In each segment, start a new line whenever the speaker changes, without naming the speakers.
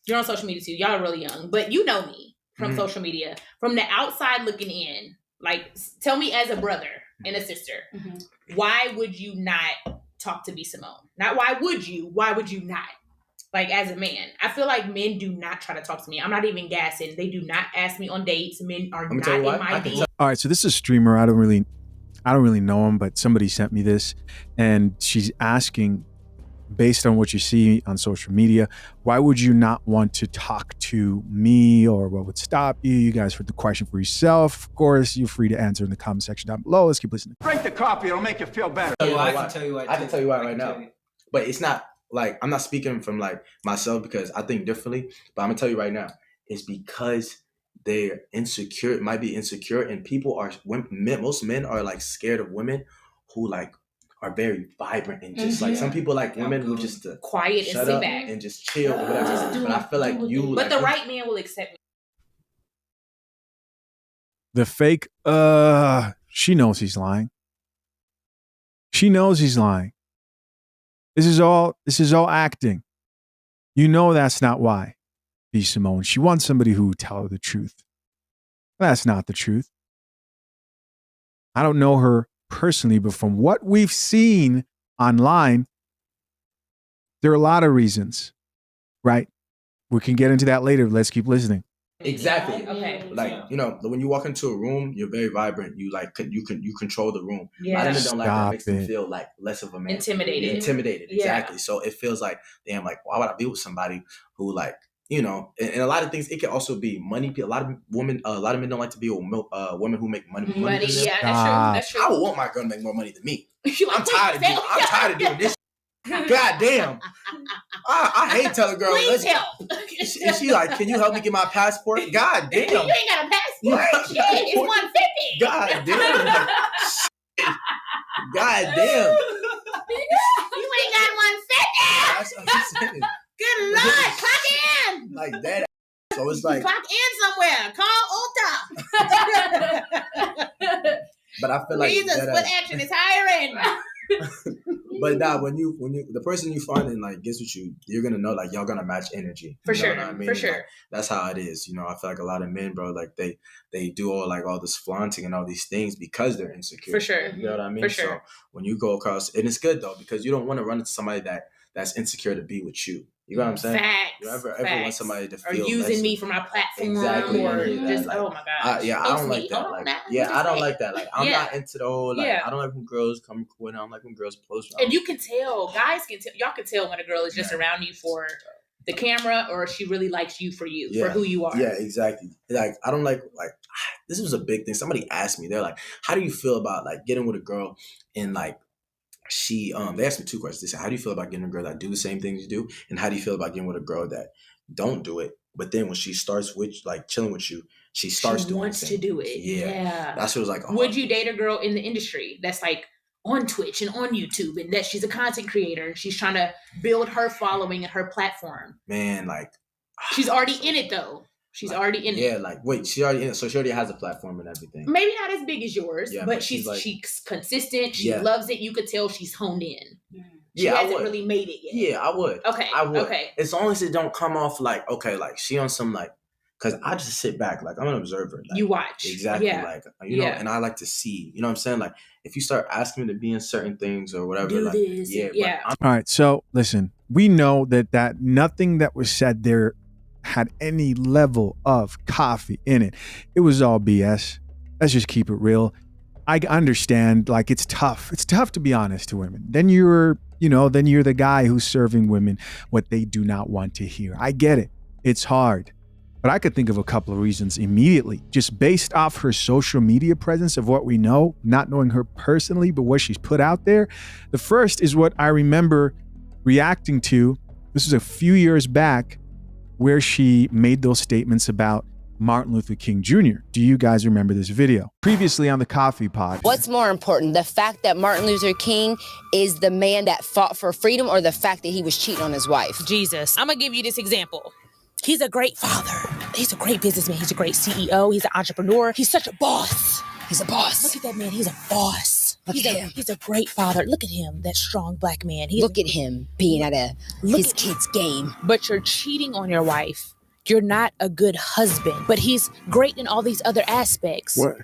You're on social media too. Y'all are really young, but you know me from social media. From the outside looking in, like, tell me as a brother and a sister, why would you not talk to B. Simone? Not why would you not? Like, as a man, I feel like men do not try to talk to me. I'm not even gassing. They do not ask me on dates. Men are not in my DM.
All right, so this is a streamer. I don't really know him, but somebody sent me this, and she's asking, based on what you see on social media, why would you not want to talk to me, or what would stop you? You guys heard the question for yourself. Of course, you're free to answer in the comment section down below. Let's keep listening.
Drink the coffee. It'll make you feel better.
I can tell you why right now. But it's not like, I'm not speaking from like myself because I think differently, but I'm gonna tell you right now, it's because they're insecure. It might be insecure, and most men are like scared of women who like are very vibrant and just like, some people like women who just
quiet and sit back
and just chill or whatever. But I feel like you.
But the right man will accept me.
The fake, she knows he's lying. She knows he's lying. This is all acting. You know that's not why. B. Simone. She wants somebody who will tell her the truth. That's not the truth. I don't know her personally, but from what we've seen online, there are a lot of reasons, right? We can get into that later. Let's keep listening.
Exactly.
Okay.
Like, you know, when you walk into a room, you're very vibrant. You like you control the room.
Yeah.
A lot of men don't like that. It makes them feel like less of a man. Intimidated. Exactly. So it feels like, damn, like, why would I be with somebody who, like, you know, and a lot of things, it can also be money. A lot of men don't like to be with women who make money.
Yeah, that's true.
I would want my girl to make more money than me. I'm tired of doing this. God damn. I hate telling girls.
Please help.
She like, can you help me get my passport? God damn.
You ain't got a passport. Shit, it's $150.
God damn. God damn.
You ain't got $150.
That's what I'm saying.
Good Lord, clock in.
Like that. So it's like,
clock in somewhere. Call Ulta.
But I feel like
Jesus, what action is hiring?
But now, when you the person you find and like gets with you, you're gonna know, like, y'all gonna match energy.
For sure.
What I mean?
For sure.
Like, that's how it is. You know, I feel like a lot of men, bro, like they do all this flaunting and all these things because they're insecure.
For sure.
You know what I mean?
For sure.
So when you go across, and it's good though, because you don't want to run into somebody that's insecure to be with you. You know what I'm saying?
Facts.
You ever want somebody to feel
or using me for my platform,
exactly,
or
just
like, oh my gosh.
I don't like that. Like, I don't like that. Like, I'm not into the whole, like, I don't like when girls come cool. I don't like when girls post.
And you can tell, guys can tell, y'all can tell when a girl is just around you for the camera, or she really likes you for for who you are.
Yeah, exactly. Like, I don't like this was a big thing. Somebody asked me, they're like, how do you feel about like getting with a girl and like, they asked me two questions. They said, how do you feel about getting a girl that do the same things you do? And how do you feel about getting with a girl that don't do it? But then when she starts with like chilling with you, she wants
to do it. Yeah.
That's what it was like.
Would you date a girl in the industry that's like on Twitch and on YouTube, and that she's a content creator and she's trying to build her following and her platform?
Man, like,
she's already in it though. She's already in it.
Yeah, like, wait, she already in it. So she already has a platform and everything.
Maybe not as big as yours, but she's consistent. She loves it. You could tell she's honed in. She hasn't really made it yet.
Yeah, I would.
Okay.
I would.
Okay.
As long as it don't come off like, okay, like she on some like, because I just sit back, like I'm an observer. Like,
you watch.
Exactly. Yeah. Like, you know, and I like to see, you know what I'm saying? Like, if you start asking me to be in certain things or whatever,
do
like,
this. Yeah.
All right. So listen, we know that nothing that was said there had any level of coffee in it. It was all BS. Let's just keep it real. I understand, like, it's tough. It's tough to be honest to women. Then you're the guy who's serving women what they do not want to hear. I get it. It's hard. But I could think of a couple of reasons immediately, just based off her social media presence of what we know, not knowing her personally, but what she's put out there. The first is what I remember reacting to. This was a few years back, where she made those statements about Martin Luther King Jr. Do you guys remember this video? Previously on the Coffee Pod.
What's more important, the fact that Martin Luther King is the man that fought for freedom, or the fact that he was cheating on his wife?
Jesus. I'm going to give you this example. He's a great father. He's a great businessman. He's a great CEO. He's an entrepreneur. He's such a boss. He's a boss. Look at that man. He's a boss. He's a great father. Look at him, that strong black man.
Look at him being at his kid's game.
But you're cheating on your wife. You're not a good husband. But he's great in all these other aspects.
What?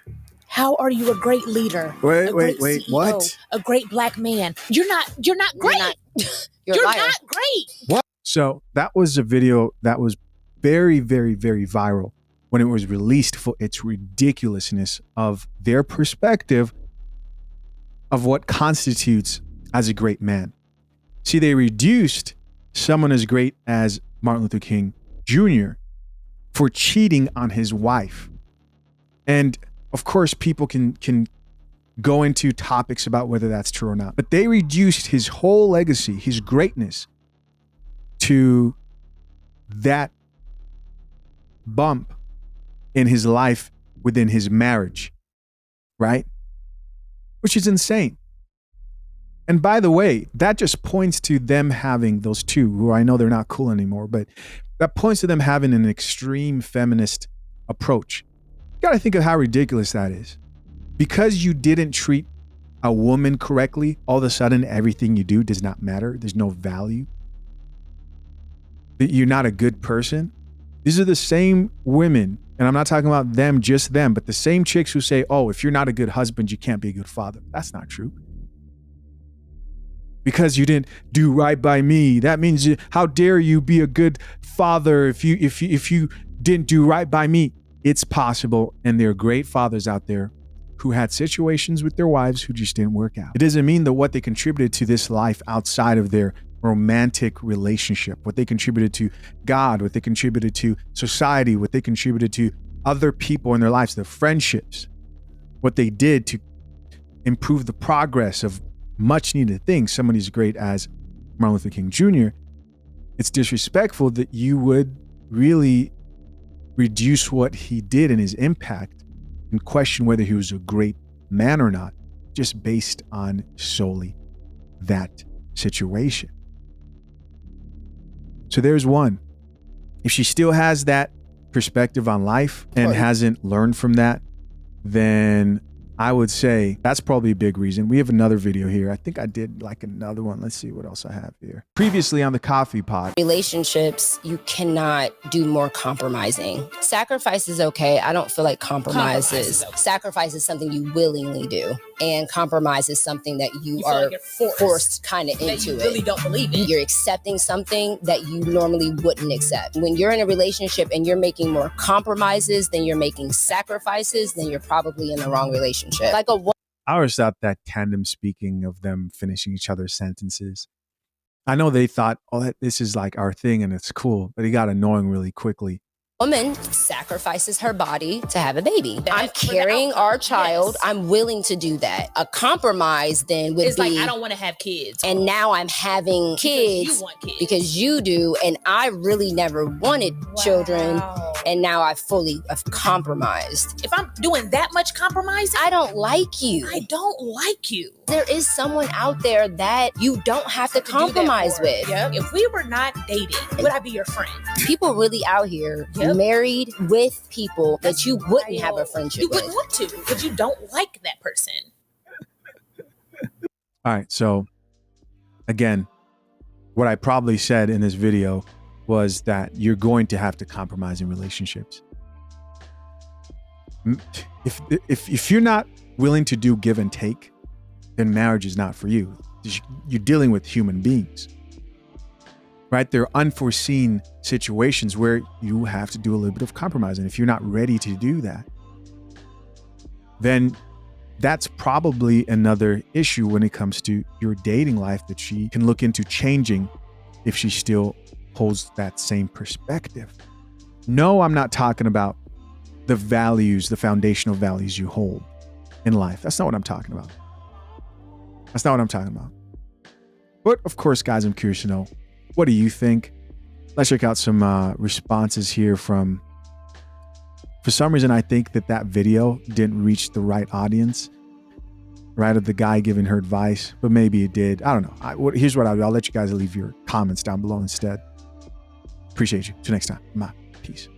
How are you a great leader?
Wait,
CEO,
what?
A great black man. You're not great.
You're
not great.
What? So that was a video that was very, very, very viral when it was released for its ridiculousness of their perspective of what constitutes as a great man. See, they reduced someone as great as Martin Luther King Jr. for cheating on his wife. And of course, people can go into topics about whether that's true or not, but they reduced his whole legacy, his greatness, to that bump in his life within his marriage, right? Which is insane. And by the way, that just points to them having, those two, who I know they're not cool anymore, but that points to them having an extreme feminist approach. You got to think of how ridiculous that is. Because you didn't treat a woman correctly, all of a sudden everything you do does not matter. There's no value. That you're not a good person. These are the same women, and I'm not talking about them, just them, but the same chicks who say, oh, if you're not a good husband, you can't be a good father. That's not true. Because you didn't do right by me, that means how dare you be a good father if you didn't do right by me. It's possible, and there are great fathers out there who had situations with their wives who just didn't work out. It doesn't mean that what they contributed to this life outside of their romantic relationship, what they contributed to God, what they contributed to society, what they contributed to other people in their lives, their friendships, what they did to improve the progress of much needed things. Somebody as great as Martin Luther King Jr., it's disrespectful that you would really reduce what he did and his impact and question whether he was a great man or not, just based on solely that situation. So there's one. If she still has that perspective on life and hasn't learned from that, then I would say that's probably a big reason. We have another video here. I think I did like another one. Let's see what else I have here. Previously on the coffee pod.
Relationships, you cannot do more compromising. Sacrifice is okay. I don't feel like compromises. Sacrifice is something you willingly do. And compromise is something that you are like forced kind of into it. You really don't believe it. You're accepting something that you normally wouldn't accept. When you're in a relationship and you're making more compromises than you're making sacrifices, then you're probably in the wrong relationship. I
always thought that tandem speaking of them finishing each other's sentences. I know they thought, oh, this is like our thing and it's cool, but it got annoying really quickly.
Woman sacrifices her body to have a baby. I'm carrying our child. Yes. I'm willing to do that. A compromise then would be, like, I don't want to have kids. And now I'm having kids because you want kids. Because you do. And I really never wanted children. And now I've compromised. If I'm doing that much compromise, I don't like you. I don't like you. There is someone out there that you don't have to compromise with.
Yep. If we were not dating, would I be your friend?
People really out here married with people that you wouldn't have a friendship with.
You wouldn't want to, but you don't like that person.
All right, so again, what I probably said in this video was that you're going to have to compromise in relationships. If you're not willing to do give and take, then marriage is not for you. You're dealing with human beings. Right? There are unforeseen situations where you have to do a little bit of compromise. And if you're not ready to do that, then that's probably another issue when it comes to your dating life that she can look into changing if she still holds that same perspective. No, I'm not talking about the values, the foundational values you hold in life. That's not what I'm talking about. That's not what I'm talking about. But of course, guys, I'm curious to know, what do you think? Let's check out some responses here from, for some reason, I think that video didn't reach the right audience, right, of the guy giving her advice, but maybe it did. I don't know. Here's what I'll do. I'll let you guys leave your comments down below instead. Appreciate you. Till next time. Peace.